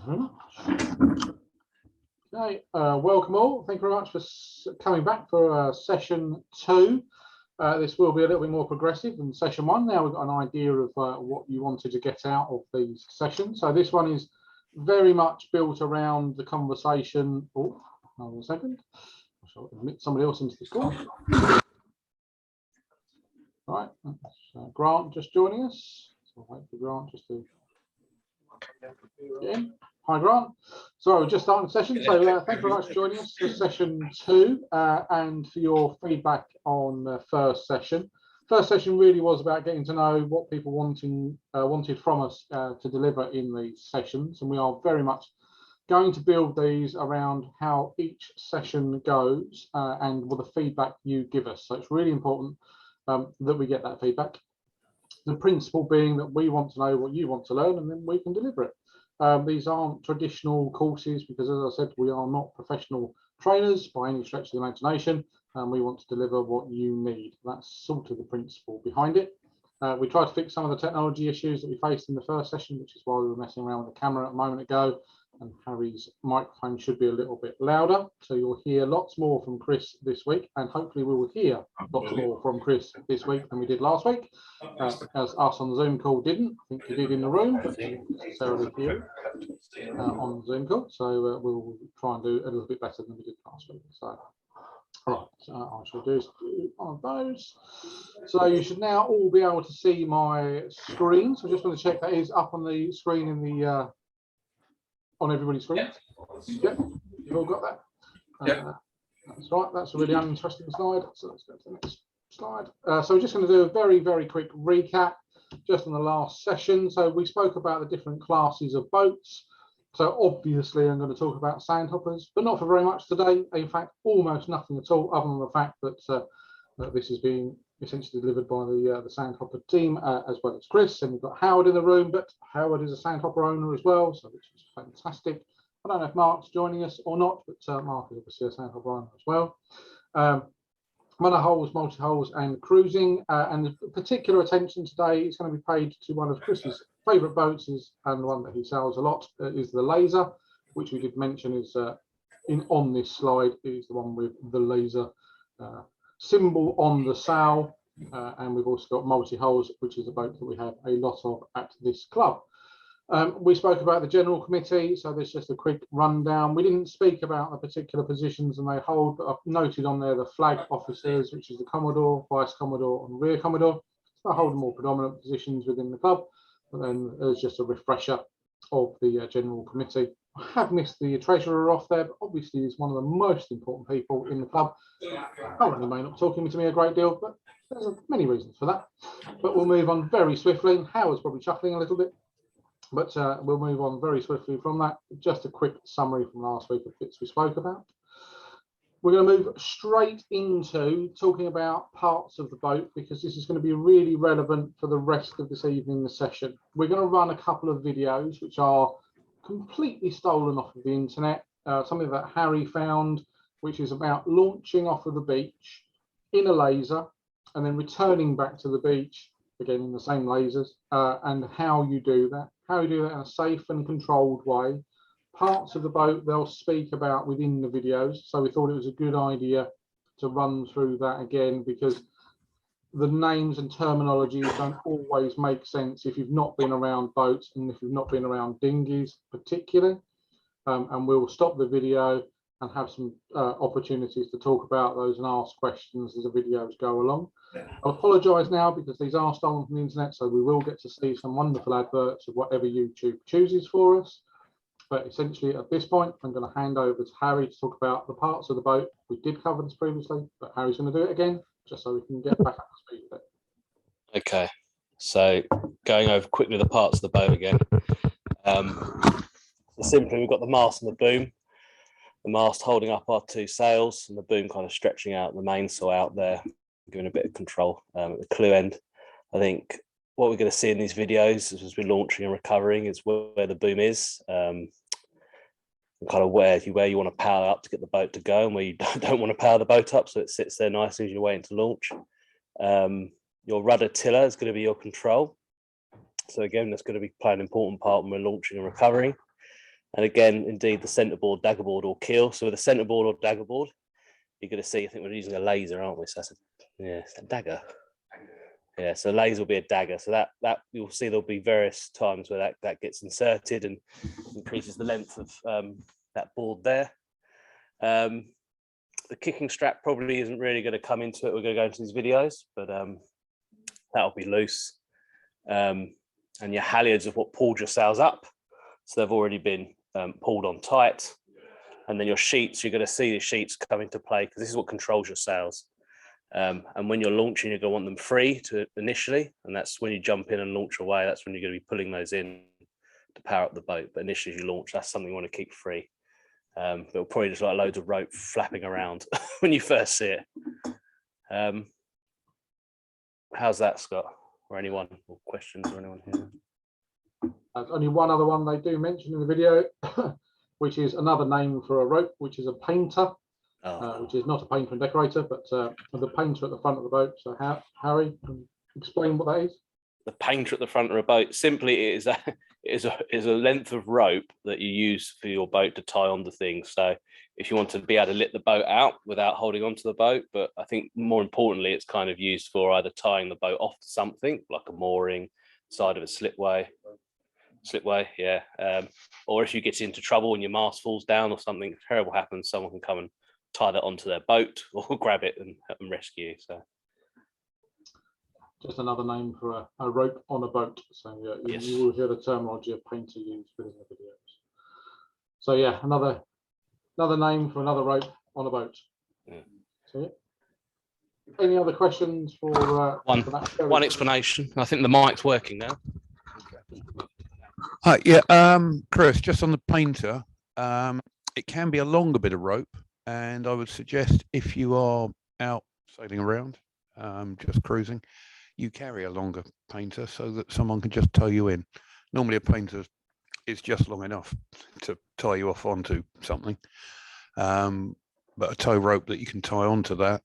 very much. Okay, welcome all. Thank you very much for coming back for session 2. This will be a little bit more progressive than session 1. Now we've got an idea of what you wanted to get out of these sessions. So this one is very much built around the conversation. Oh, hold on a second. I shall admit somebody else into this call. All right, that's Grant just joining us. So I'll wait for Grant just to get in. Hi Grant. So we're just starting the session. So thank you very much for joining us for session 2 and for your feedback on the first session. First session really was about getting to know what people wanted from us to deliver in these sessions, and we are very much going to build these around how each session goes and what the feedback you give us. So it's really important that we get that feedback. The principle being that we want to know what you want to learn, and then we can deliver it. These aren't traditional courses because, as I said, we are not professional trainers by any stretch of the imagination, and we want to deliver what you need. That's sort of the principle behind it. We tried to fix some of the technology issues that we faced in the first session, which is why we were messing around with the camera a moment ago, and Harry's microphone should be a little bit louder. So you'll hear lots more from Chris this week, and hopefully we will hear lots more from Chris this week than we did last week, as us on the Zoom call didn't. I think you did in the room, but didn't necessarily hear on the Zoom call. So we'll try and do a little bit better than we did last week. So, all right, so I shall do one of those. So you should now all be able to see my screen. So I just want to check that is up on the screen in the on everybody's screen. Yeah, you've all got that. Yeah, that's right. That's a really uninteresting slide. So let's go to the next slide. So we're just going to do a very, very quick recap just on the last session. So we spoke about the different classes of boats. So obviously I'm going to talk about sandhoppers, but not for very much today. In fact, almost nothing at all, other than the fact that this is being essentially delivered by the Sandhopper team, as well as Chris. And we've got Howard in the room, but Howard is a Sandhopper owner as well, so which is fantastic. I don't know if Mark's joining us or not, but Mark is obviously a Sandhopper owner as well. Monohulls, multi-hulls and cruising, and particular attention today is going to be paid to one of Chris's favourite boats, and the one that he sells a lot is the Laser, which we did mention is on this slide, is the one with the laser symbol on the sail, and we've also got multi-hulls, which is a boat that we have a lot of at this club. We spoke about the general committee, so there's just a quick rundown. We didn't speak about the particular positions and they hold, but I've noted on there the flag officers, which is the Commodore, Vice Commodore and Rear Commodore. So they hold more predominant positions within the club, but then there's just a refresher of the general committee. I have missed the treasurer off there, but obviously he's one of the most important people in the club. Currently may not talking to me a great deal, but there's many reasons for that. But we'll move on very swiftly. Howard's probably chuckling a little bit, but we'll move on very swiftly from that. Just a quick summary from last week of bits we spoke about. We're going to move straight into talking about parts of the boat, because this is going to be really relevant for the rest of this evening's session. We're going to run a couple of videos which are completely stolen off of the internet, something that Harry found, which is about launching off of the beach in a laser and then returning back to the beach again in the same lasers, and how you do that in a safe and controlled way. Parts of the boat they'll speak about within the videos, so we thought it was a good idea to run through that again, because the names and terminologies don't always make sense if you've not been around boats and if you've not been around dinghies particularly. And we'll stop the video and have some opportunities to talk about those and ask questions as the videos go along. I apologise now because these are stolen from the internet, so we will get to see some wonderful adverts of whatever YouTube chooses for us. But essentially at this point, I'm going to hand over to Harry to talk about the parts of the boat. We did cover this previously, but Harry's going to do it again, just so we can get back up to speed with it. Okay, so going over quickly the parts of the boat again. Simply, we've got the mast and the boom. The mast holding up our two sails and the boom kind of stretching out the mainsail out there, giving a bit of control at the clew end. I think what we're going to see in these videos as we're launching and recovering is where the boom is, and kind of where you want to power up to get the boat to go, and where you don't want to power the boat up so it sits there nicely as you're waiting to launch. Your rudder tiller is going to be your control. So again, that's going to be playing an important part when we're launching and recovering. And again, indeed, the centerboard, daggerboard or keel. So with a centerboard or daggerboard, you're going to see, I think we're using a laser, aren't we? So that's it's a dagger. Yeah, so laser will be a dagger. So that you'll see there'll be various times where that gets inserted and increases the length of that board there. The kicking strap probably isn't really going to come into it. We're going to go into these videos, but that'll be loose. And your halyards are what pulled your sails up. So they've already been pulled on tight. And then your sheets, you're going to see the sheets come into play because this is what controls your sails. And when you're launching, you're going to want them free to initially. And that's when you jump in and launch away. That's when you're going to be pulling those in to power up the boat. But initially, as you launch, that's something you want to keep free. It'll probably just like loads of rope flapping around when you first see it. How's that, Scott? Or anyone? Or questions or anyone here? There's only one other one they do mention in the video, which is another name for a rope, which is a painter, which is not a painter and decorator, but the painter at the front of the boat. So Harry, explain what that is. The painter at the front of a boat, simply it is a length of rope that you use for your boat to tie onto things. So if you want to be able to let the boat out without holding onto the boat, but I think more importantly, it's kind of used for either tying the boat off to something like a mooring, side of a slipway, yeah. Or if you get into trouble and your mast falls down or something terrible happens, someone can come and tie that onto their boat or grab it and help them rescue you. So just another name for a rope on a boat. So yeah, yes. You will hear the terminology of painter used within the videos. So yeah, another name for another rope on a boat. Yeah. So yeah. Any other questions for one explanation? I think the mic's working now. Hi, yeah, Chris, just on the painter, it can be a longer bit of rope, and I would suggest if you are out sailing around, just cruising, you carry a longer painter so that someone can just tow you in. Normally a painter is just long enough to tie you off onto something, but a tow rope that you can tie onto that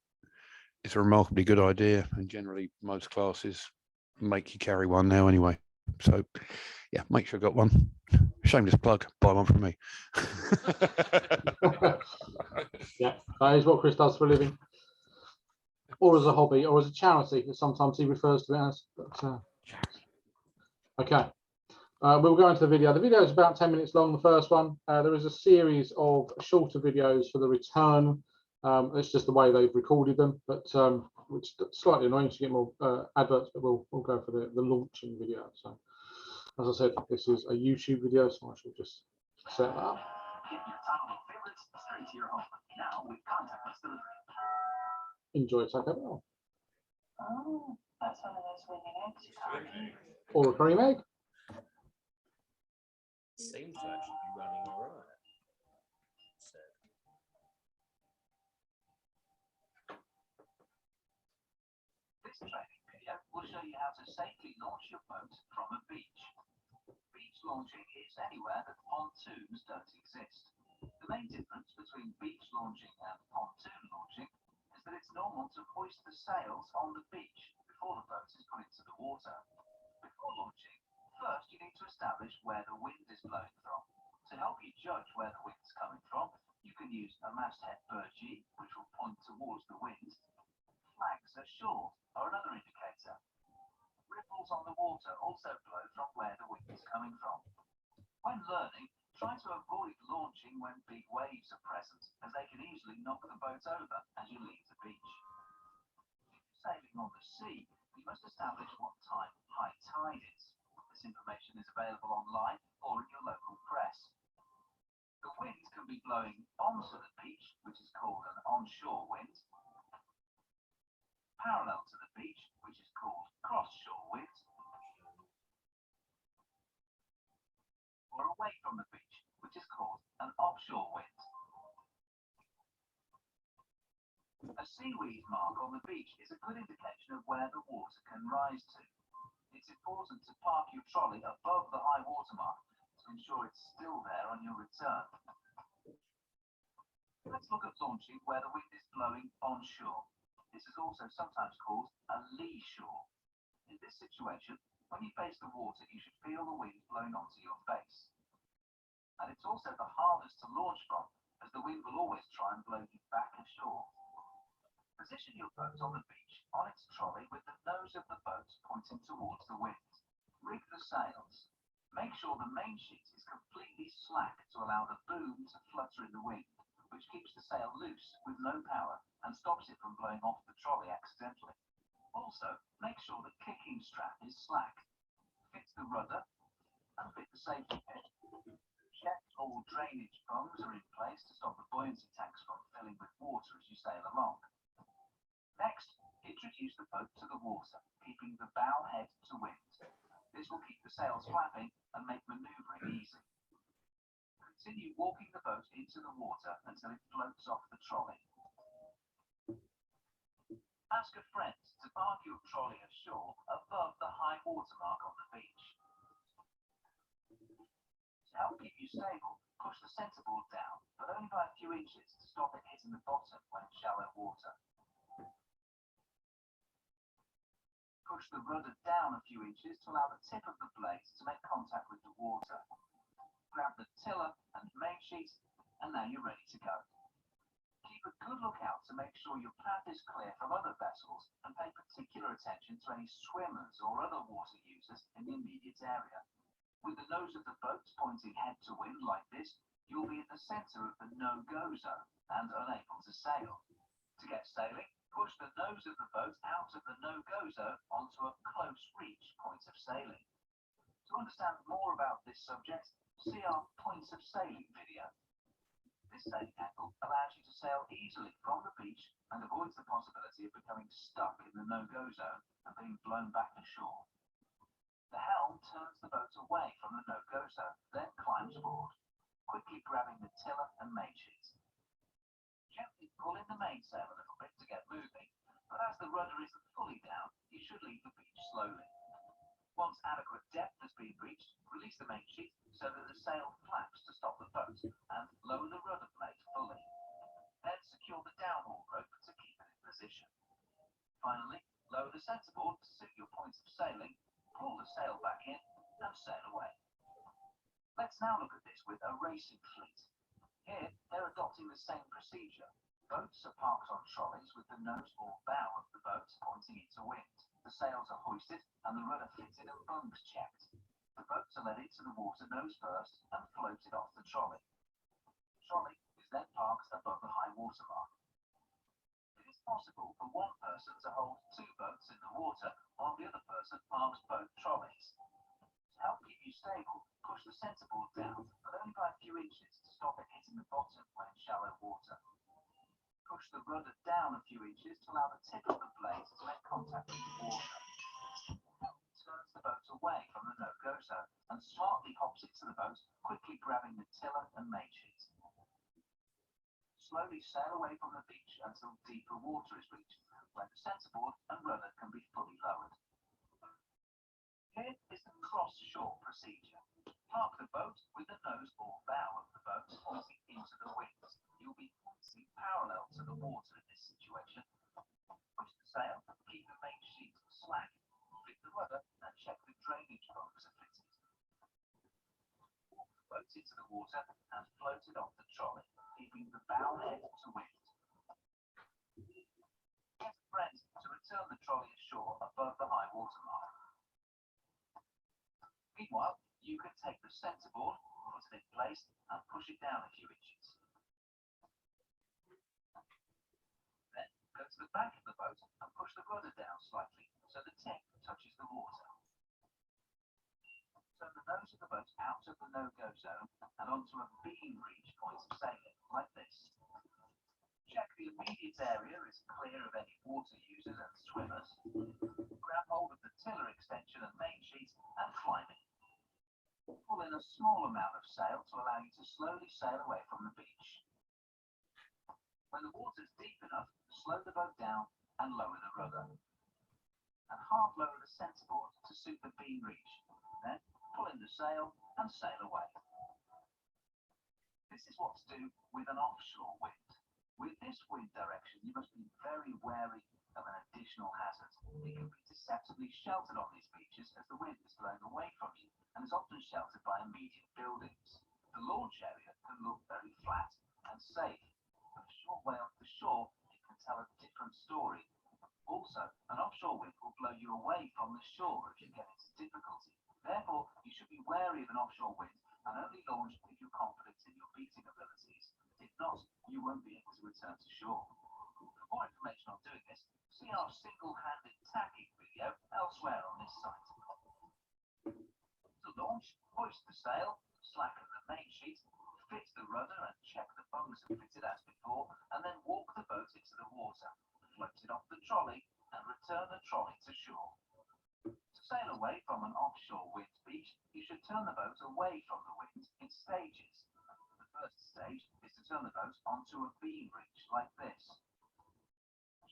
is a remarkably good idea, and generally most classes make you carry one now anyway. So yeah, make sure you got one. Shameless plug, buy one from me. Yeah, that is what Chris does for a living, or as a hobby, or as a charity, as sometimes he refers to it as. But, okay, we'll go into the video. The video is about 10 minutes long, the first one. There is a series of shorter videos for the return. It's just the way they've recorded them, but which is slightly annoying to get more adverts, but we'll go for the launching video. So as I said, this is a YouTube video, so I shall just set that up. Enjoy Taco Bell. Oh, that's one of those winning eggs. Or a cream egg. Seems to actually be running all right. This training video will show you how to safely launch your boat from a beach. Beach launching is anywhere that pontoons don't exist. The main difference between beach launching and pontoon launching is that it's normal to hoist the sails on the beach before the boat is put into the water. Before launching, first you need to establish where the wind is blowing from. To help you judge where the wind is coming from, you can use a masthead burgee, which will point towards the wind. Flags ashore are another indicator. Ripples on the water also blow from where the wind is coming from. When learning, try to avoid launching when big waves are present, as they can easily knock the boat over as you leave the beach. If you're sailing on the sea, you must establish what time high tide is. This information is available online or in your local press. The wind can be blowing onto the beach, which is called an onshore wind, parallel to the beach, which is called cross-shore wind, or away from the beach, which is called an offshore wind. A seaweed mark on the beach is a good indication of where the water can rise to. It's important to park your trolley above the high water mark to ensure it's still there on your return. Let's look at launching where the wind is blowing onshore. This is also sometimes called a lee shore. In this situation, when you face the water, you should feel the wind blowing onto your face. A and it's also the hardest to launch from, as the wind will always try and blow you back ashore. Position your boat on the beach on its trolley with the nose of the boat pointing towards the wind. Rig the sails. Make sure the main sheet is completely slack to allow the boom to flutter in the wind, which keeps the sail loose with no power and stops it from blowing off the trolley accidentally. Also, make sure the kicking strap is slack. Fit the rudder and fit the safety pin. Check all drainage bungs are in place to stop the buoyancy tanks from filling with water as you sail along. Next, introduce the boat to the water, keeping the bow head to wind. This will keep the sails flapping and make manoeuvring easy. Continue walking the boat into the water until it floats off the trolley. Ask a friend to park your trolley ashore above the high water mark on the beach. To help keep you stable, push the centreboard down, but only by a few inches to stop it hitting the bottom when in shallow water. Push the rudder down a few inches to allow the tip of the blades to make contact with the water. Grab the tiller and main sheet, and now you're ready to go. Keep a good lookout to make sure your path is clear from other vessels and pay particular attention to any swimmers or other water users in the immediate area. With the nose of the boat pointing head to wind like this, you'll be in the centre of the no-go zone and unable to sail. To get sailing, push the nose of the boat out of the no-go zone onto a close reach point of sailing. To understand more about this subject, see our points of sailing video. This sailing angle allows you to sail easily from the beach and avoids the possibility of becoming stuck in the no-go zone and being blown back ashore. The helm turns the boat away from the no-go zone, then climbs aboard, quickly grabbing the tiller and main sheet. Gently pull in the mainsail a little bit to get moving, but as the rudder isn't fully down, you should leave the beach slowly. Once adequate depth has been reached, release the main sheet so that the sail flaps to stop the boat and lower the rudder blade fully. Then secure the downhaul rope to keep it in position. Finally, lower the centreboard to suit your points of sailing, pull the sail back in and sail away. Let's now look at this with a racing fleet. Here, they're adopting the same procedure. Boats are parked on trolleys with the nose or bow of the boat pointing into wind. The sails are hoisted and the rudder fitted and bungs checked. The boats are led into the water nose first and floated off the trolley. The trolley is then parked above the high water mark. It is possible for one person to hold two boats in the water while the other person parks both trolleys. To help keep you stable, push the centreboard down, but only by a few inches to stop it hitting the bottom when in shallow water. Push the rudder down a few inches to allow the tip of the blades to make contact with the water. Turns the boat away from the no-go zone and smartly hops it to the boat, quickly grabbing the tiller and main sheet. Slowly sail away from the beach until deeper water is reached, when the centreboard and rudder can be fully lowered. Here is the cross-shore procedure. Park the boat with the nose or bow of the boat pointing into the wind. You'll be pointing parallel to the water in this situation. Push the sail, keep the main sheet slack, fit the rudder, and check the drainage bungs are fitted. Walk the boat into the water and float it off the trolley, keeping the bow head to wind. Get a friend to return the trolley ashore above the high water mark. Meanwhile, you can take the centreboard, put it in place, and push it down a few inches. Then go to the back of the boat and push the rudder down slightly so the tip touches the water. Turn the nose of the boat out of the no-go zone and onto a beam reach point of sailing, like this. Check the immediate area is clear of any water users and swimmers. Grab hold of the tiller extension and main sheet and climb in. Pull in a small amount of sail to allow you to slowly sail away from the beach. When the water is deep enough, slow the boat down and lower the rudder. And half lower the centreboard to suit the beam reach. Then pull in the sail and sail away. This is what to do with an offshore wind. With this wind direction, you must be very wary of an additional hazard. It can be deceptively sheltered on these beaches as the wind is blowing away from you and is often sheltered by immediate buildings. The launch area can look very flat and safe, but a short way off the shore, it can tell a different story. Also, an offshore wind will blow you away from the shore if you get into difficulty. Therefore, you should be wary of an offshore wind and only launch if you're confident in your beating abilities. If not, you won't be able to return to shore. For more information on doing this, see our single-handed tacking video elsewhere on this site. To launch, hoist the sail, slacken the main sheet, fit the rudder and check the bungs are fitted as before, and then walk the boat into the water, float it off the trolley, and return the trolley to shore. To sail away from an offshore wind beach, you should turn the boat away from the wind in stages. The first stage is to turn the boat onto a beam bridge like this.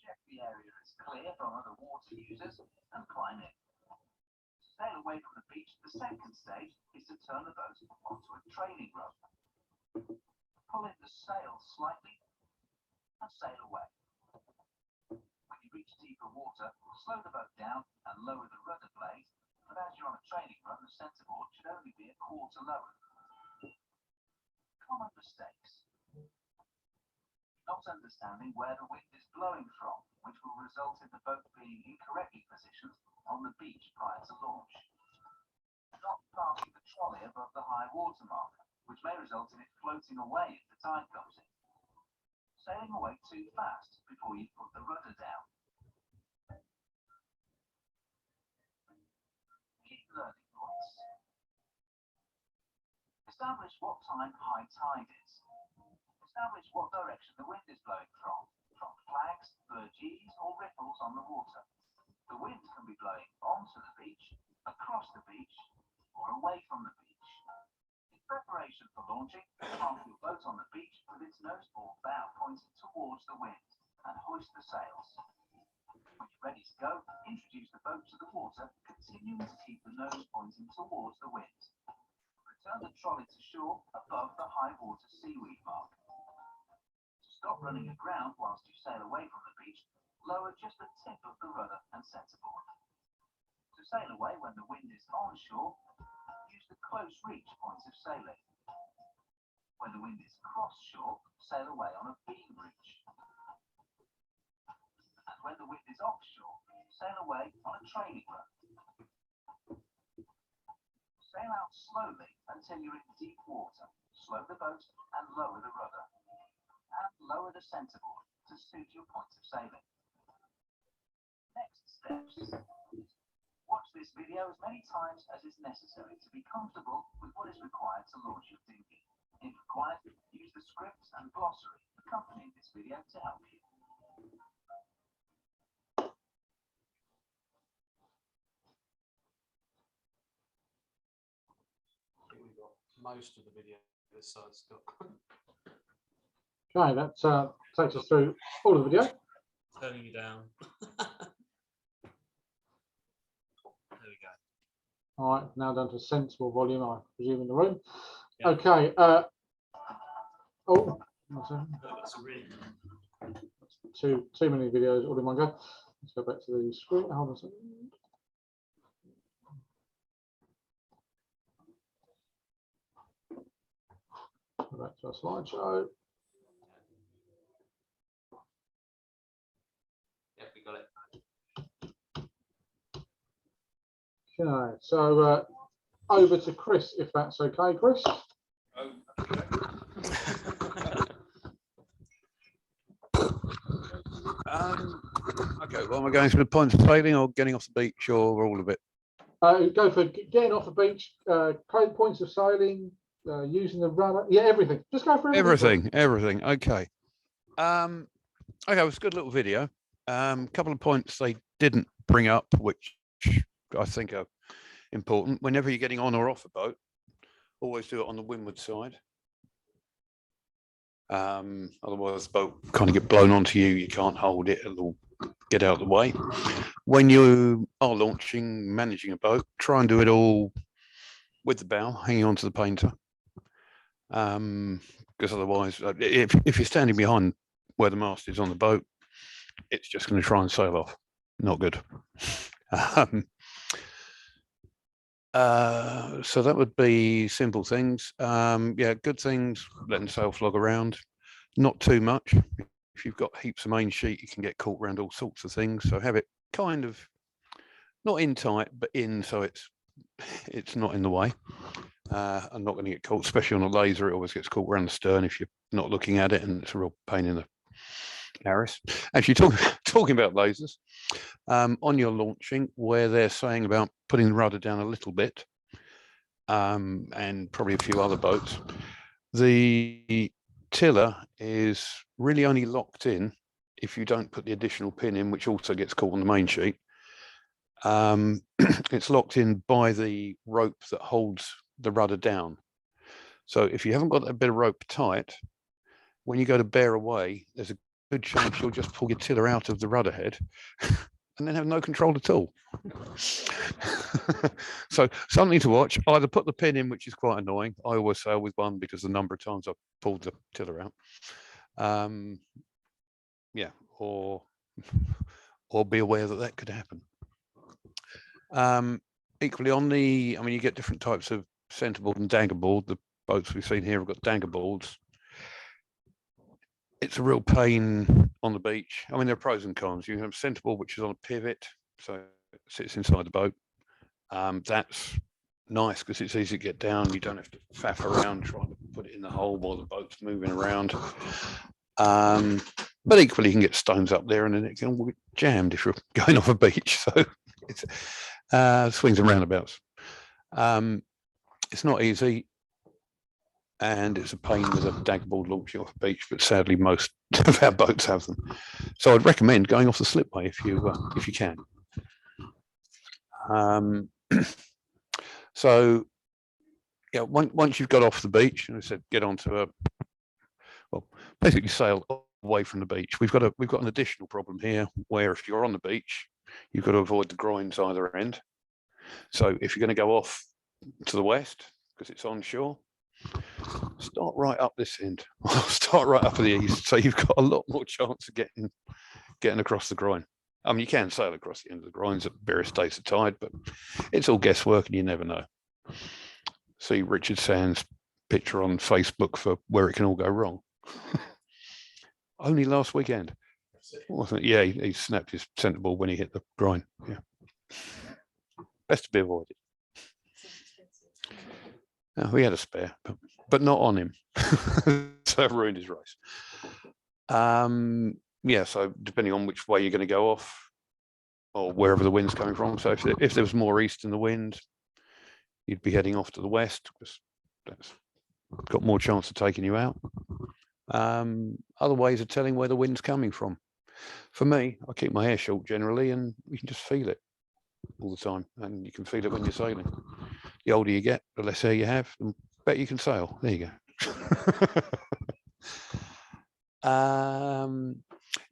Check the area is clear from other water users and climb in. To sail away from the beach, the second stage is to turn the boat onto a training rope. Pull in the sail slightly and sail away. When you reach deeper water, slow the boat down and lower the rudder blade, but as you're on a training run, the centreboard should only be a quarter lower. Common mistakes. Not understanding where the wind is blowing from, which will result in the boat being incorrectly positioned on the beach prior to launch. Not passing the trolley above the high water mark, which may result in it floating away if the tide comes in. Sailing away too fast before you put the rudder down. Key learning points. Establish what time high tide is. Establish what direction the wind is blowing from flags, burgees, or ripples on the water. The wind can be blowing onto the beach, across the beach, or away from the beach. In preparation for launching, park your boat on the beach with its nose or bow pointing towards the wind and hoist the sails. When you're ready to go, introduce the boat to the water, continuing to keep the nose pointing towards the wind. Return the trolley to shore above the high water seaweed mark. To stop running aground whilst you sail away from the beach, lower just the tip of the rudder and centreboard. To sail away when the wind is on shore, use the close reach points of sailing. When the wind is cross shore, sail away on a beam bridge. And when the wind is offshore, sail away on a training run. Sail out slowly until you're in deep water. Slow the boat and lower the rudder. And lower the centreboard to suit your points of sailing. Next steps. Watch this video as many times as is necessary to be comfortable with what is required to launch your dinghy. If required, use the scripts and glossary accompanying this video to help you. I think we've got most of the video this side stuck. Okay, that takes us through all of the video. Turning you down. There we go. All right, now down to sensible volume, I presume, in the room. Yeah. Okay. Oh, That's a really too many videos all in one go. Let's go back to the screen. Hold on a second. Go back to our slideshow. Yep, we got it. Okay, so over to Chris, if that's okay, Chris. Okay, well, am I going from the points of sailing or getting off the beach or all of it? Go for getting off the beach, points of sailing, using the rudder. Yeah, everything. Just go for everything. Everything. Okay. Okay, it was a good little video. Couple of points they didn't bring up, which I think are important. Whenever you're getting on or off a boat, always do it on the windward side. Otherwise the boat kind of get blown onto you. You can't hold it. It'll get out of the way. When you are launching, managing a boat, try and do it all with the bow, hanging onto the painter. Because otherwise, if you're standing behind where the mast is on the boat, it's just going to try and sail off. Not good. So that would be simple things. Yeah, good things, letting sail flog around, not too much. If you've got heaps of main sheet, you can get caught around all sorts of things. So have it kind of not in tight, but in so it's not in the way. I'm not going to get caught, especially on a laser. It always gets caught around the stern if you're not looking at it, and it's a real pain in the arse. Actually, talking about lasers, on your launching, where they're saying about putting the rudder down a little bit, and probably a few other boats, the tiller is really only locked in if you don't put the additional pin in, which also gets caught on the main sheet. It's locked in by the rope that holds the rudder down. So if you haven't got that bit of rope tight, when you go to bear away, there's a good chance you'll just pull your tiller out of the rudder head and then have no control at all. So something to watch. Either put the pin in, which is quite annoying. I always sail with one because the number of times I've pulled the tiller out. Yeah, or be aware that that could happen. Equally on the, I mean, you get different types of centerboard and daggerboard. The boats we've seen here have got daggerboards. It's a real pain on the beach. I mean, there are pros and cons. You have centerboard, which is on a pivot, so it sits inside the boat. That's nice because it's easy to get down. You don't have to faff around trying to put it in the hole while the boat's moving around. But equally, you can get stones up there and then it can all get jammed if you're going off a beach. So it's swings and roundabouts. It's not easy, and it's a pain with a daggerboard launching off a beach, but sadly most of our boats have them. So I'd recommend going off the slipway if you can. So yeah, once you've got off the beach, and I said get onto basically sail away from the beach. We've got an additional problem here where if you're on the beach, you've got to avoid the groins either end. So if you're going to go off to the west because it's onshore, start right up this end, or start right up at the east. So you've got a lot more chance of getting across the groin. I mean, you can sail across the end of the groins at various states of tide, but it's all guesswork and you never know. See Richard Sands' picture on Facebook for where it can all go wrong. Only last weekend, wasn't it? Yeah, he snapped his centerboard when he hit the groin. Yeah, best to be avoided. We had a spare, but not on him, so it ruined his race. Yeah, so depending on which way you're going to go off, or wherever the wind's coming from. So if there was more east in the wind, you'd be heading off to the west because that's got more chance of taking you out. Other ways of telling where the wind's coming from. For me, I keep my hair short generally, and you can just feel it all the time, and you can feel it when you're sailing. The older you get, the less hair you have, the better you can sail. There you go.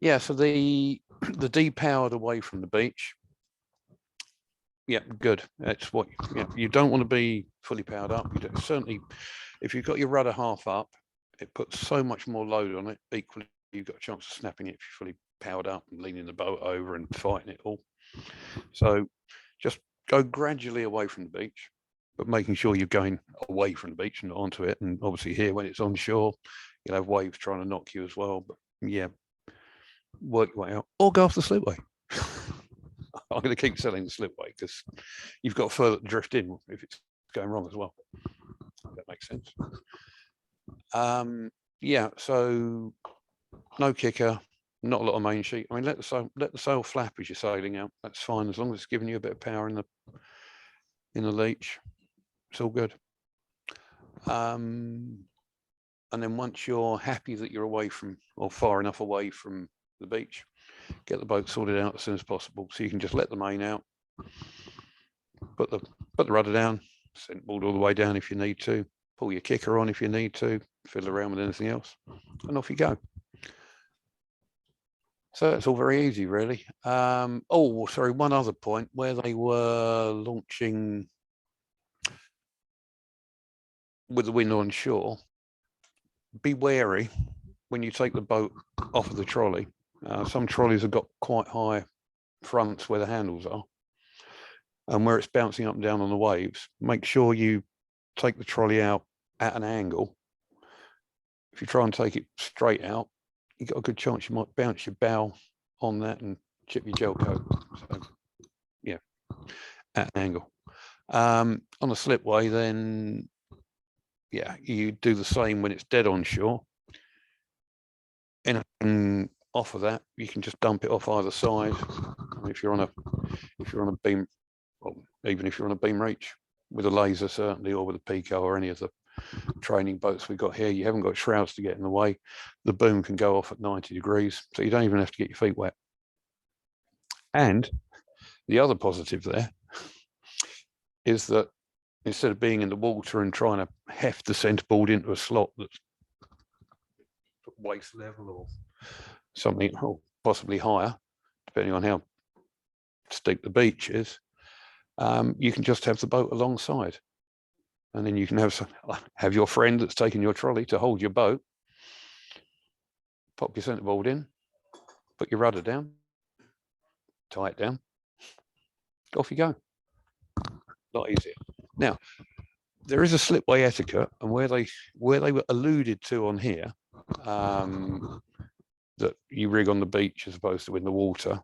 Yeah, so the depowered away from the beach. Yeah, good. That's what you don't want to be fully powered up. You don't, certainly, if you've got your rudder half up, it puts so much more load on it. Equally, you've got a chance of snapping it if you're fully powered up and leaning the boat over and fighting it all. So just go gradually away from the beach, but making sure you're going away from the beach and not onto it. And obviously here, when it's onshore, you'll have waves trying to knock you as well. But yeah, work your way out or go off the slipway. I'm going to keep selling the slipway because you've got further to drift in if it's going wrong as well. That makes sense. Yeah, so no kicker, not a lot of main sheet. I mean, let the sail flap as you're sailing out. That's fine as long as it's giving you a bit of power in the leech. It's all good. And then once you're happy that you're away from or far enough away from the beach, get the boat sorted out as soon as possible. So you can just let the main out, put the rudder down, centerboard all the way down if you need to, pull your kicker on if you need to, fiddle around with anything else, and off you go. So that's all very easy, really. Oh, sorry, one other point where they were launching with the wind on shore. Be wary when you take the boat off of the trolley. Some trolleys have got quite high fronts where the handles are. and where it's bouncing up and down on the waves, make sure you take the trolley out at an angle. If you try and take it straight out, you've got a good chance you might bounce your bow on that and chip your gel coat. So, yeah, at an angle. On a slipway, then, yeah, you do the same when it's dead on shore. And off of that, you can just dump it off either side. And if you're on a beam, well, even if you're on a beam reach with a laser, certainly, or with a Pico or any of the training boats we've got here, you haven't got shrouds to get in the way. The boom can go off at 90 degrees, so you don't even have to get your feet wet. And the other positive there is that instead of being in the water and trying to heft the centerboard into a slot that's waist level or something, or possibly higher, depending on how steep the beach is, you can just have the boat alongside, and then you can have your friend that's taking your trolley to hold your boat, pop your centerboard in, put your rudder down, tie it down, off you go. A lot easier. Now, there is a slipway etiquette, and where they were alluded to on here, that you rig on the beach as opposed to in the water.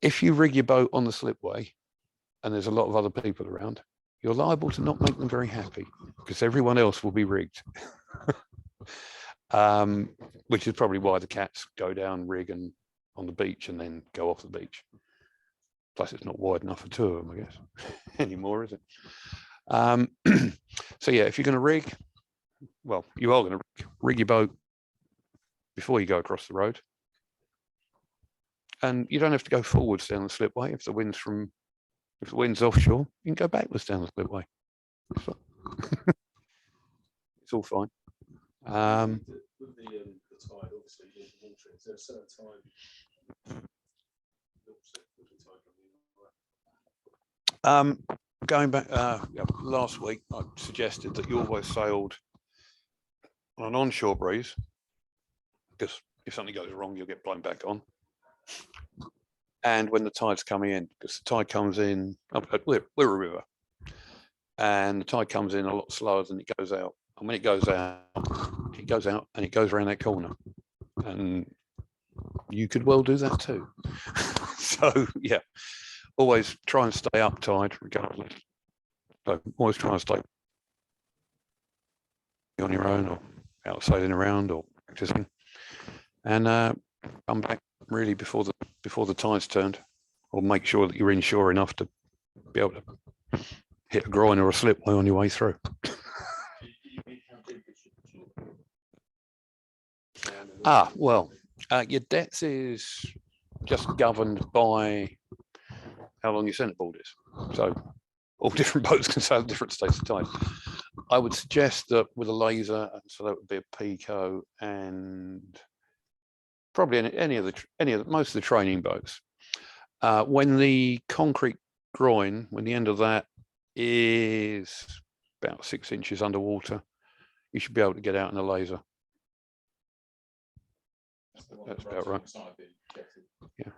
If you rig your boat on the slipway and there's a lot of other people around, you're liable to not make them very happy because everyone else will be rigged. Which is probably why the cats go down, rig and on the beach and then go off the beach. Plus it's not wide enough for two of them, I guess, anymore, is it? So yeah, if you're going to rig, well, you are going to rig your boat before you go across the road. And you don't have to go forwards down the slipway. If the wind's offshore, you can go backwards down the slipway. It's all fine. With the tide, obviously, the water, is there a certain time? Going back last week, I suggested that you always sailed on an onshore breeze, because if something goes wrong, you'll get blown back on. And when the tide's coming in, because the tide comes in, we're a river, and the tide comes in a lot slower than it goes out. And when it goes out and it goes around that corner. And you could well do that too. So yeah, always try and stay up tide regardless. So always try and stay on your own or out sailing around or practicing, and come back really before the tide's turned, or make sure that you're inshore enough to be able to hit a groin or a slipway on your way through. Well, your depth is just governed by how long your centerboard is. So all different boats can sail at different states of tide. I would suggest that with a laser, so that would be a Pico, and probably most of the training boats, when the concrete groin, when the end of that is about 6 inches underwater, you should be able to get out in a laser. That's about right. Yeah.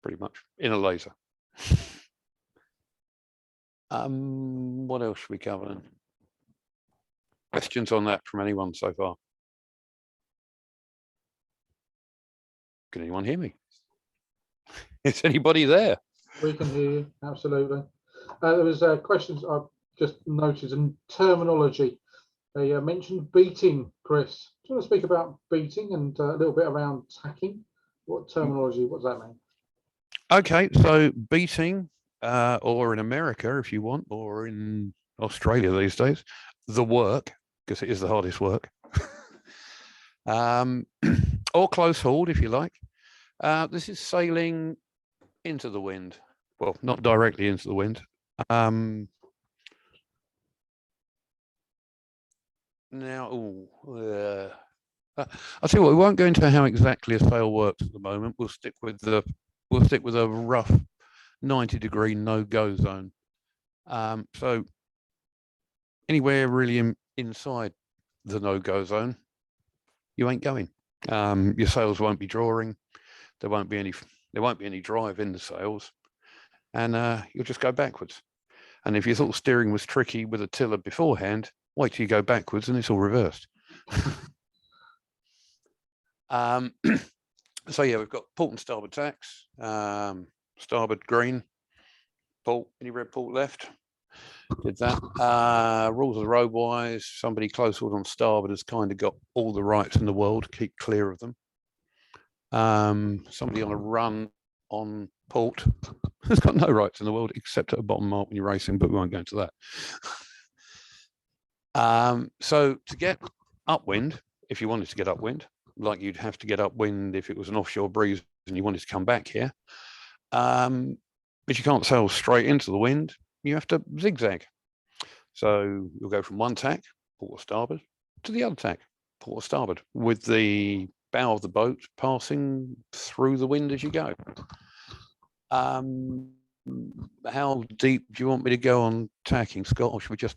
Pretty much in a laser. What else should we cover? Questions on that from anyone so far? Can anyone hear me? Is anybody there? We can hear you, absolutely. There was questions I've just noted, and terminology. They mentioned beating, Chris. Do you want to speak about beating and a little bit around tacking? What terminology, what does that mean? Okay, so beating, or in America if you want, or in Australia these days, the work, because it is the hardest work, or close hauled if you like. This is sailing into the wind. Well, not directly into the wind. Now, I'll tell you what, we won't go into how exactly a sail works at the moment. We'll stick with a rough 90-degree no-go zone. So anywhere really inside the no-go zone, you ain't going. Your sails won't be drawing. There won't be any drive in the sails, and you'll just go backwards. And if you thought steering was tricky with a tiller beforehand, wait till you go backwards and it's all reversed. So yeah, we've got port and starboard tacks, starboard green, port, any red port left. Did that. Rules of the road wise, somebody close on starboard has kind of got all the rights in the world to keep clear of them. Somebody on a run on port has got no rights in the world except at a bottom mark when you're racing, but we won't go into that. So to get upwind, if you wanted to get upwind, like you'd have to get upwind if it was an offshore breeze and you wanted to come back here, but you can't sail straight into the wind, you have to zigzag. So you'll go from one tack, port or starboard, to the other tack, port or starboard, with the bow of the boat passing through the wind as you go. How deep do you want me to go on tacking, Scott, or should we just,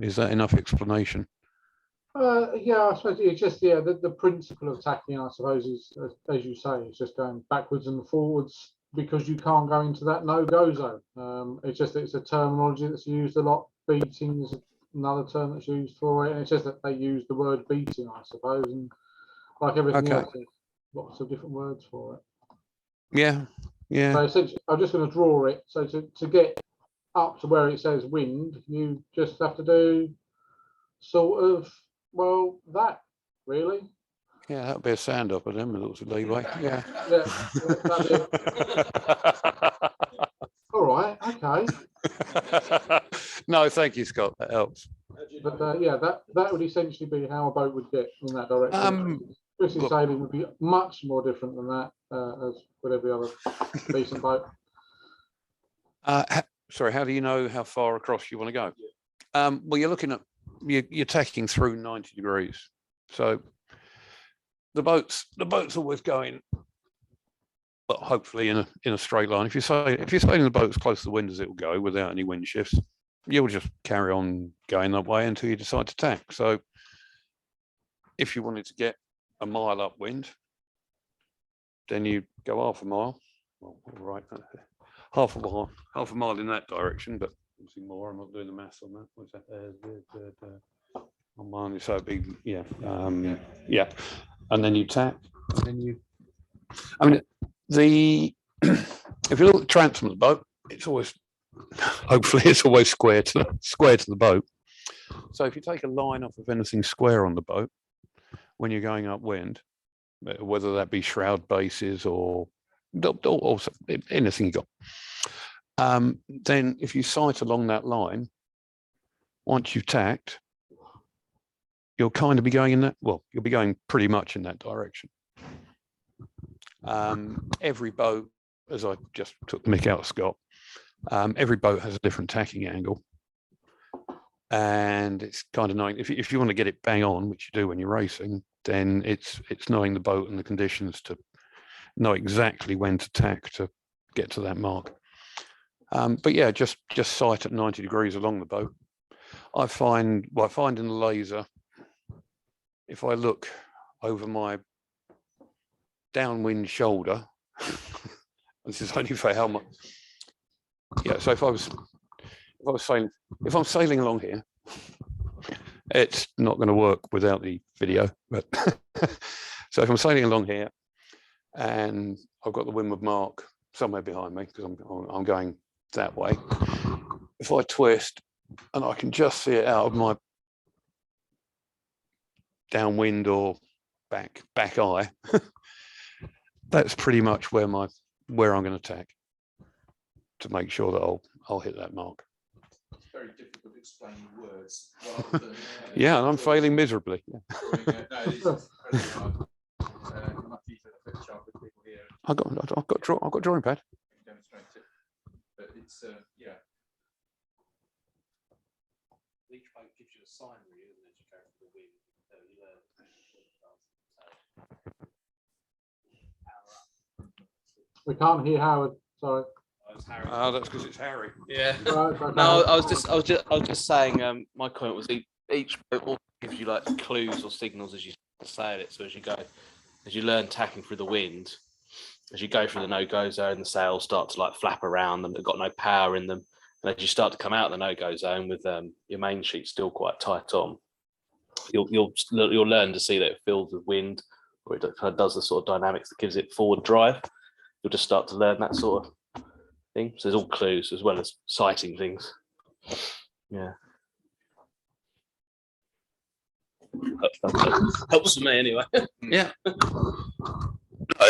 is that enough explanation? Yeah, I suppose it's just, yeah, the principle of tacking, I suppose, is, as you say, it's just going backwards and forwards because you can't go into that no-go zone. It's just that it's a terminology that's used a lot. Beating is another term that's used for it, and it's just that they use the word beating, I suppose, and like everything else, there's lots of different words for it. Yeah, yeah. So essentially, I'm just going to draw it. So to get up to where it says wind, you just have to do sort of, well, that really. Yeah, that would be a Sandhopper then with lots of leeway. Yeah. All right, okay. No, thank you, Scott. That helps. But yeah, that would essentially be how a boat would get in that direction. Chris's sailing would be much more different than that, as with every other decent boat. Sorry, how do you know how far across you want to go? Well, you're looking at, you're tacking through 90 degrees. So the boat's always going, well, hopefully in a straight line. If you're sailing the boat as close to the wind as it will go without any wind shifts, you'll just carry on going that way until you decide to tack. So if you wanted to get a mile upwind, then you go half a mile. Well, right, half a mile in that direction, but obviously more. I'm not doing the maths on that. What's that? On mine, so big, yeah, yeah. And then you tack. And then you. I mean, if you look at the transom of the boat, it's always, hopefully, it's always square to the boat. So if you take a line off of anything square on the boat when you're going upwind, whether that be shroud bases or anything you got, then if you sight along that line, once you've tacked, you'll kind of be going in that, well, you'll be going pretty much in that direction. Every boat, as I just took the mick out of Scott, every boat has a different tacking angle. And it's kind of knowing, if you want to get it bang on, which you do when you're racing, then it's knowing the boat and the conditions to know exactly when to tack to get to that mark. But yeah, just sight at 90 degrees along the boat. I find in the laser, if I look over my downwind shoulder, this is only for how much. Yeah, so if I'm sailing along here, it's not going to work without the video. But so if I'm sailing along here, and I've got the windward mark somewhere behind me because I'm going that way. If I twist and I can just see it out of my downwind or back eye, that's pretty much where I'm going to tack to make sure that I'll hit that mark. It's very difficult to explain words. Rather than, yeah, and I'm failing miserably. Yeah. No, it is incredibly hard. I'm lucky to have a chat with people here. I've got drawing pad. Demonstrate it, but it's yeah. Each boat gives you a sign, really, isn't it? You go for the wind. We can't hear Howard. Sorry. Oh, that's because it's Harry. Yeah. Right, No, I was just saying. My comment was each boat gives you like clues or signals as you sail it. So as you go, as you learn tacking through the wind, as you go through the no-go zone, the sails start to like flap around them. They've got no power in them. And as you start to come out of the no-go zone with your main sheet still quite tight on, you'll learn to see that it fills with wind, or it kind of does the sort of dynamics that gives it forward drive. You'll just start to learn that sort of thing. So there's all clues as well as sighting things. Yeah. Helps for me anyway. Yeah.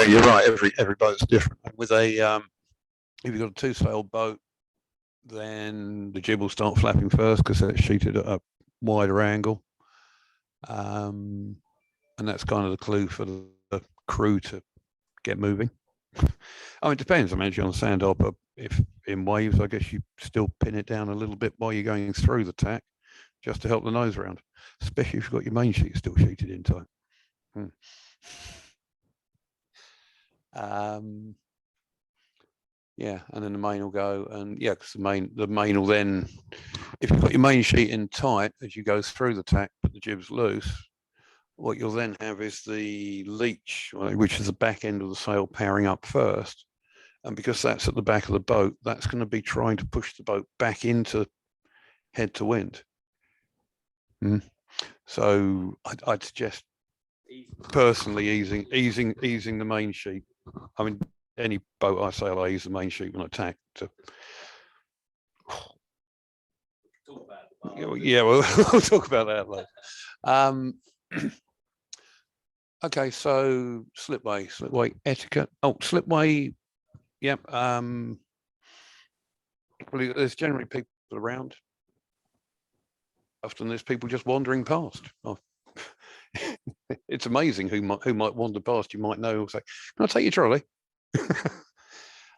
You're right. Every boat's different. With a if you've got a two-sail boat, then the jib will start flapping first because it's sheeted at a wider angle, and that's kind of the clue for the crew to get moving. I mean, it depends. I mean, if you're on the Sandhopper, if in waves, I guess you still pin it down a little bit while you're going through the tack, just to help the nose round, especially if you've got your main sheet still sheeted in tight. Yeah, and then the main will go, and yeah, because the main will then, if you've got your main sheet in tight as you go through the tack, but the jib's loose, what you'll then have is the leech, which is the back end of the sail, powering up first, and because that's at the back of the boat, that's going to be trying to push the boat back into head to wind. So I'd suggest personally easing the main sheet. I mean, any boat I sail, I use the main sheet when I tack to. Yeah, we'll talk about that later. Okay, so slipway etiquette. Oh, slipway. Yep. Well, there's generally people around. Often there's people just wandering past. Oh. It's amazing who might wander past. You might know. Say, "Can I take your trolley?"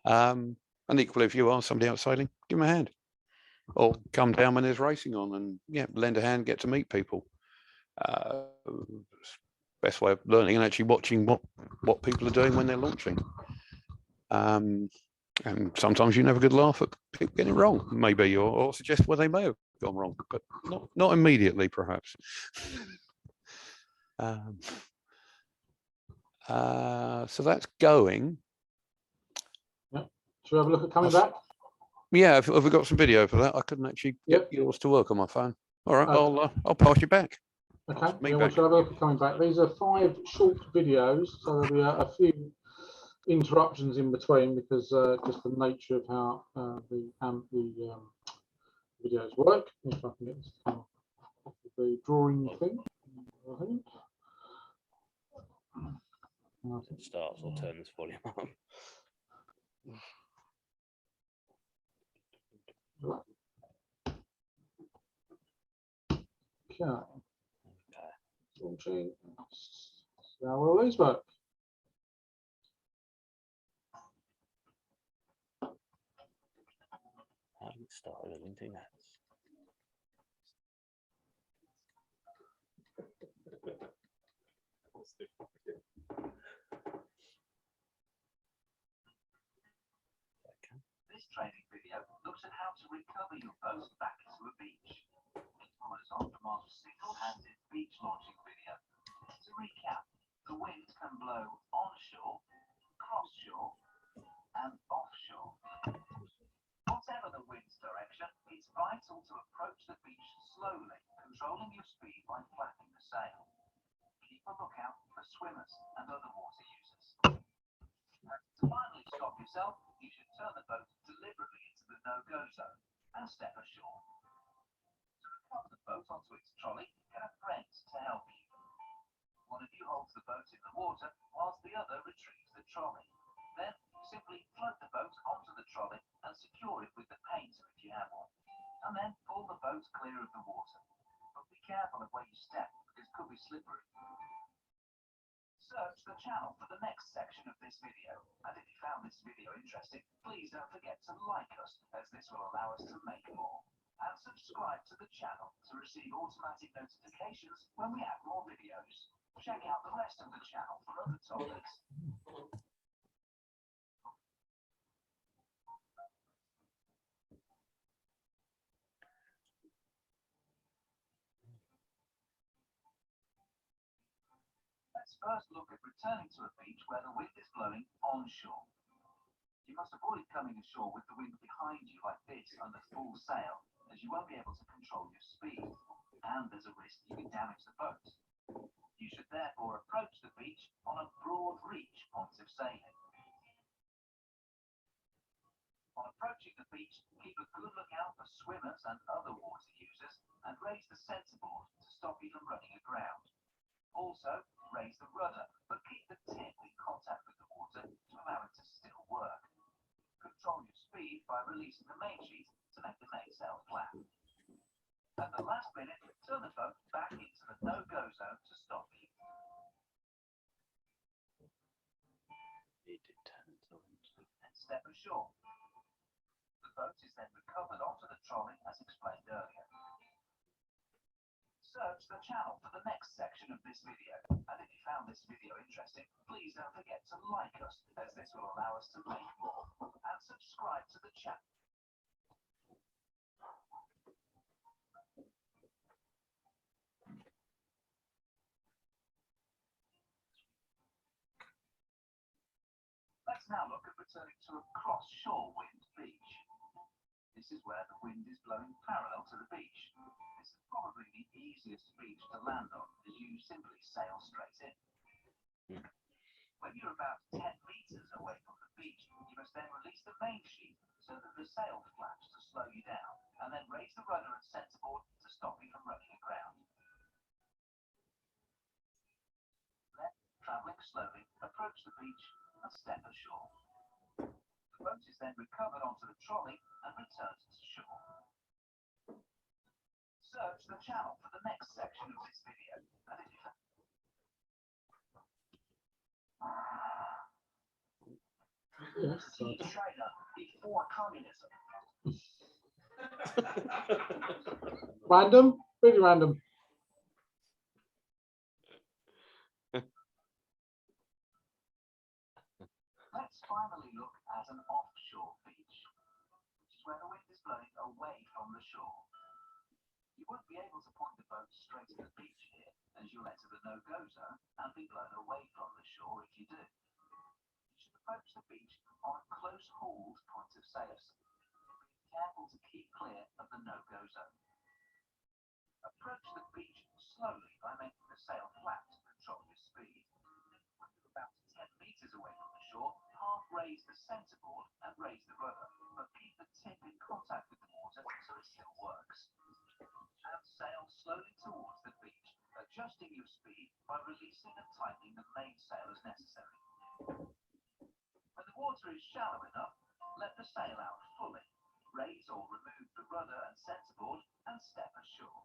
And equally, if you are somebody out sailing, give them a hand, or come down when there's racing on, and yeah, lend a hand, get to meet people. Best way of learning and actually watching what people are doing when they're launching. And sometimes you can have a good laugh at people getting it wrong, maybe, or suggest where they may have gone wrong, but not immediately, perhaps. So that's going. Yeah. Should we have a look at coming back? Yeah, have we got some video for that? I couldn't actually get yours to work on my phone. All right, I'll pass you back. Okay, yeah, we'll have a look at coming back. These are 5 short videos, so there'll be a few interruptions in between because just the nature of how the videos work. If I can get this to the drawing thing. It starts, I'll turn this volume up. Okay. Launching. Now will these work? How do we start anything else? This training video looks at how to recover your boat back to a beach. It follows on from our single-handed beach launching video. To recap, the wind can blow onshore, cross-shore, and offshore. Whatever the wind's direction, it's vital to approach the beach slowly, controlling your speed by flapping the sail. Keep a lookout for swimmers and other water users. To finally stop yourself, you should turn the boat deliberately into the no-go zone and step ashore. To recover the boat onto its trolley, get a friend to help you. One of you holds the boat in the water whilst the other retrieves the trolley. Then simply float the boat onto the trolley and secure it with the painter if you have one. And then pull the boat clear of the water. But be careful of where you step because it could be slippery. Search the channel for the next section of this video. And if you found this video interesting, please don't forget to like us, as this will allow us to make more. And subscribe to the channel to receive automatic notifications when we have more videos. Check out the rest of the channel for other topics. Let's first look at returning to a beach where the wind is blowing onshore. You must avoid coming ashore with the wind behind you like this under full sail, as you won't be able to control your speed, and there's a risk you can damage the boat. You should therefore approach the beach on a broad reach point of sailing. On approaching the beach, keep a good lookout for swimmers and other water users, and raise the centreboard to stop you from running aground. Also, raise the rudder, but keep the tip in contact with the water to allow it to still work. Control your speed by releasing the main sheet to make the mainsail flap. At the last minute, turn the boat back into the no-go zone to stop you. And step ashore. The boat is then recovered onto the trolley as explained earlier. Search the channel for the next section of this video, and if you found this video interesting, please don't forget to like us, as this will allow us to make more, and subscribe to the channel. Let's now look at returning to a cross-shore wind beach. This is where the wind is blowing parallel to the beach. This is probably the easiest beach to land on, as you simply sail straight in. When you're about 10 meters away from the beach, you must then release the main sheet so that the sail flaps to slow you down, and then raise the rudder and centreboard to stop you from running aground. Then, traveling slowly, approach the beach and step ashore. The boat is then recovered onto the trolley and returns to shore. Search the channel for the next section of this video, and if you China before communism. Random, really random. Let's finally look at an offshore beach, which is where the wind is blowing away from the shore. You won't be able to point the boat straight to the beach here, as you'll enter the no-go zone and be blown away from the shore if you do. You should approach the beach on a close-hauled point of sail. Be careful to keep clear of the no-go zone. Approach the beach slowly by making the sail flat to control your speed. When you're about 10 meters away from the shore, half raise the centreboard and raise the rudder, but keep the tip in contact with the water so it still works. And sail slowly towards the beach, adjusting your speed by releasing and tightening the mainsail as necessary. When the water is shallow enough, let the sail out fully, raise or remove the rudder and centreboard, and step ashore.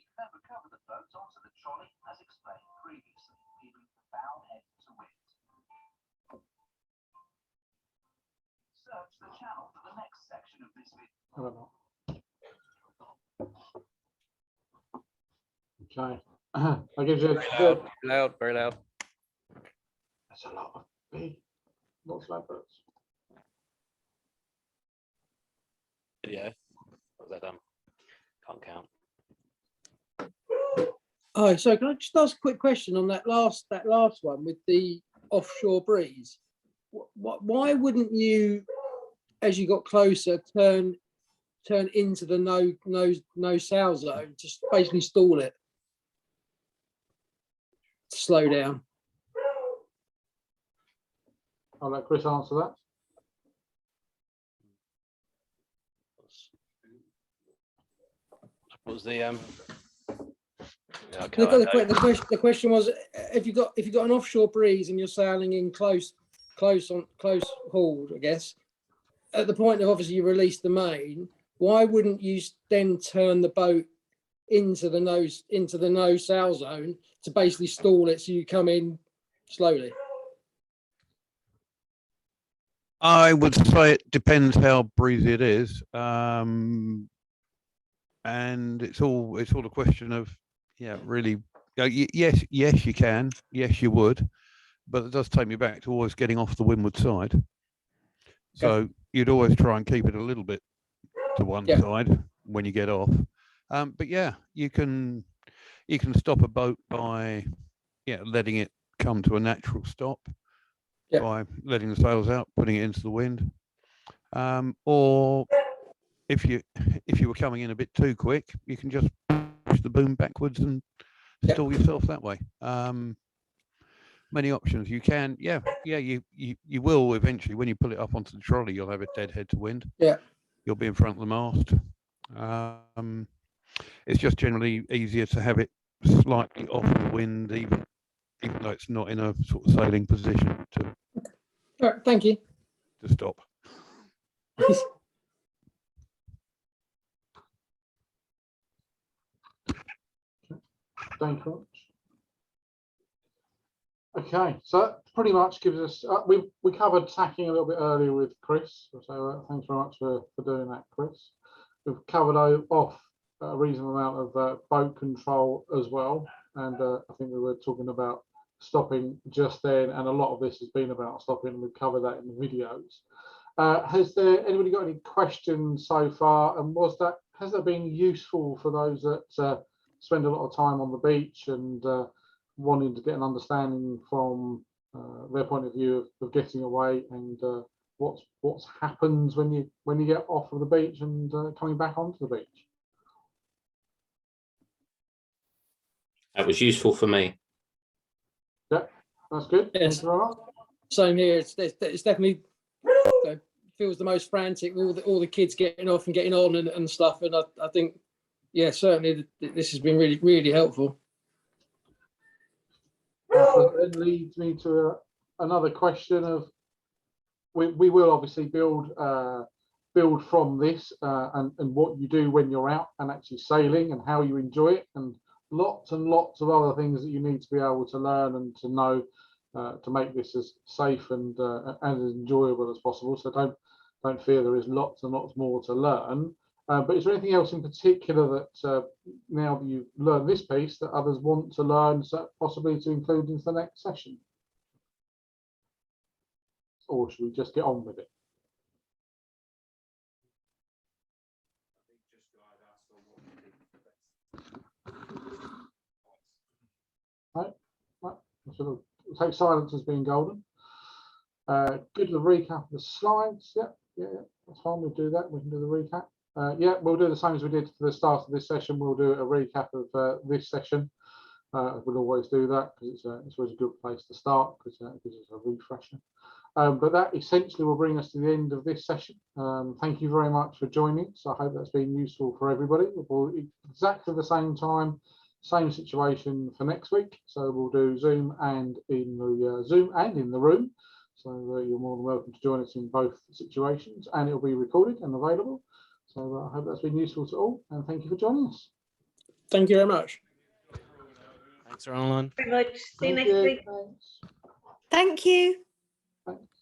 You can then recover the boat onto the trolley as explained previously, keeping the bow head to wind. Search the channel for the next section of this video. I don't know. Okay. That gives you Loud, very loud. That's a lot of big, lots of adverts. Video. What was that done? Can't count. Oh, so can I just ask a quick question on that last one with the offshore breeze? Why wouldn't you, as you got closer, turn into the no sail zone, just basically stall it to slow down? I'll let Chris answer that. What was the yeah, okay, The question was, if you got an offshore breeze and you're sailing in close hauled, I guess, at the point of obviously you release the main, why wouldn't you then turn the boat into the no sail zone to basically stall it so you come in slowly? I would say it depends how breezy it is, and it's all a question of, yeah, really. Yes, you can. Yes, you would, but it does take me back to always getting off the windward side. So you'd always try and keep it a little bit to one side when you get off. But yeah, you can stop a boat by letting it come to a natural stop Yep. by letting the sails out, putting it into the wind. Or if you were coming in a bit too quick, you can just push the boom backwards and Yep. stall yourself that way. Many options. You can, you will eventually, when you pull it up onto the trolley, you'll have it dead head to wind. Yeah. You'll be in front of the mast. It's just generally easier to have it slightly off the wind, even though it's not in a sort of sailing position to All right, thank you. stop. Thank you much. Okay, so that pretty much gives us, we covered tacking a little bit earlier with Chris, so thanks very much for doing that, Chris. We've covered off a reasonable amount of boat control as well, and I think we were talking about stopping just then, and a lot of this has been about stopping, and we've covered that in the videos. Has anybody got any questions so far, and has that been useful for those that spend a lot of time on the beach and wanting to get an understanding from their point of view of getting away and what's happens when you get off of the beach and coming back onto the beach? That was useful for me. Yeah, that's good. Yes. Thank you very much. Same here. It's definitely feels the most frantic. All the kids getting off and getting on and stuff. And I think, yeah, certainly this has been really, really helpful. That leads me to another question of we will obviously build from this and what you do when you're out and actually sailing and how you enjoy it, and lots of other things that you need to be able to learn and to know to make this as safe and as enjoyable as possible. So don't fear, there is lots and lots more to learn. But is there anything else in particular that now that you've learned this piece that others want to learn, so possibly to include into the next session? Or should we just get on with it? Right. So we'll take silence as being golden. Good, the recap of the slides. Yeah, that's fine. We'll do that. We can do the recap. Yeah, we'll do the same as we did for the start of this session. We'll do a recap of this session. We'll always do that because it's always a good place to start because it gives us a refresher. But that essentially will bring us to the end of this session. Thank you very much for joining. So I hope that's been useful for everybody. We'll exactly the same time, same situation for next week. So we'll do Zoom and in the room. So you're more than welcome to join us in both situations, and it'll be recorded and available. So I hope that's been useful to all, and thank you for joining us. Thank you very much. Thanks, Roland. Very much. See you Thank next you. week. Thanks. Thank you. Thanks.